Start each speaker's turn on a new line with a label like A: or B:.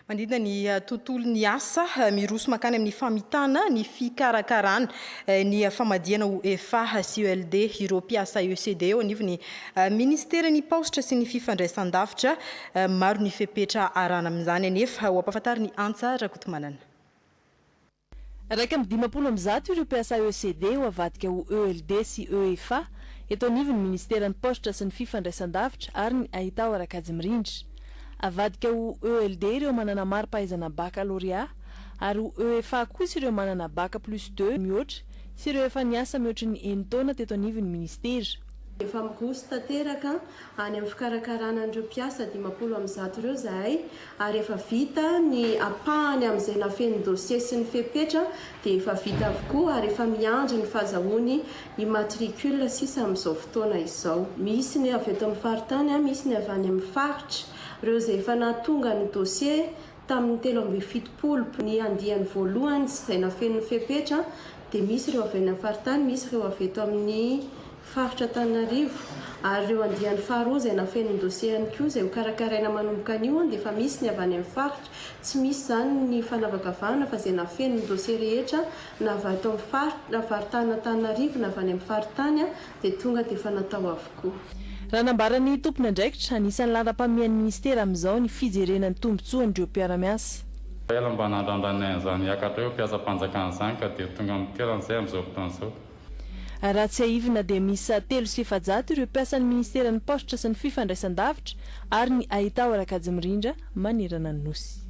A: Mandrindra ny tontolo ny asa Miroso makany amin'ny famitana ny fikarakarana ny famadiana UEFA sy JUILLET ireo mpiasa ECD eo anivony ministera ny paositra sy ny fifandraisan-davitra maro ny fepetra arana amin'izany anefa ho ampahafantariny Antsa Rakotomanana.
B: Raika amin'ny 50 ireo mpiasa ECD ho avadika ho JUILLET sy UEFA eto anivony ministera ny paositra sy ny fifandraisan-davitra ary ny ahita ao arak'asa mirindra. Avadika ho JUILLET ireo manana mari-pahaizana baccalauréat ary ho UEFA kosa ireo manana bac plus 2 mihoatra sy ireo efa niasa mihoatra ny 9 taona teto anivony ministera.
C: Efa miroso tanteraka any amin'ny fikarakarana an'ireo mpiasa 50 am'zato ireo zahay ary efa vita ny apahany amin'izay nafeny dossier sy ny fepetra dia efa vita avokoa ary efa miandry ny fahazahoany ny matricule sisa amin'izao fotoana izao. Misy ny avy eto amin'ny faritany, misy ny avy any amin'ny faritra. Ireo izay efa nahatonga ny dossier tamin'ny 17 ny andiany voalohany izay nafeny ny fepetra dia misy ireo avy any amin'ny faritany, misy ireo avy eto amin'ny faritra Antananarivo ary ireo andiany faharoa izay nafeny ny dossier ihany koa izay ho karakaraina manomboka anio dia efa misy ny avy any amin'ny faritra. Tsy misy zany ny fanavakavahana fa izay nafeny ny dossier rehetra na avy ato amin'ny faritra, na faritany Antananarivo na avy any amin'ny faritany dia tonga dia efa natao avokoa.
B: Raha nambaran'ny tompony andraikitra anisan'ny lara-pamian'ny ministera amin'izao ny fijerenany tombontsoan'ireo mpiara-miasa.
D: Ela mba nandrandranay an'izany hiakatra eo mpiasa mpanjakana izany ka dia tonga amin'ny toeran'izay amin'izao fotoana izao.
B: Raha tsy ahivina dia misy 3 sy 700 ireo mpiasan'ny ministera ny paositra sy ny fifandraisan-davitra ary ny ahita ao arak'asa mirindra manerana ny nosy.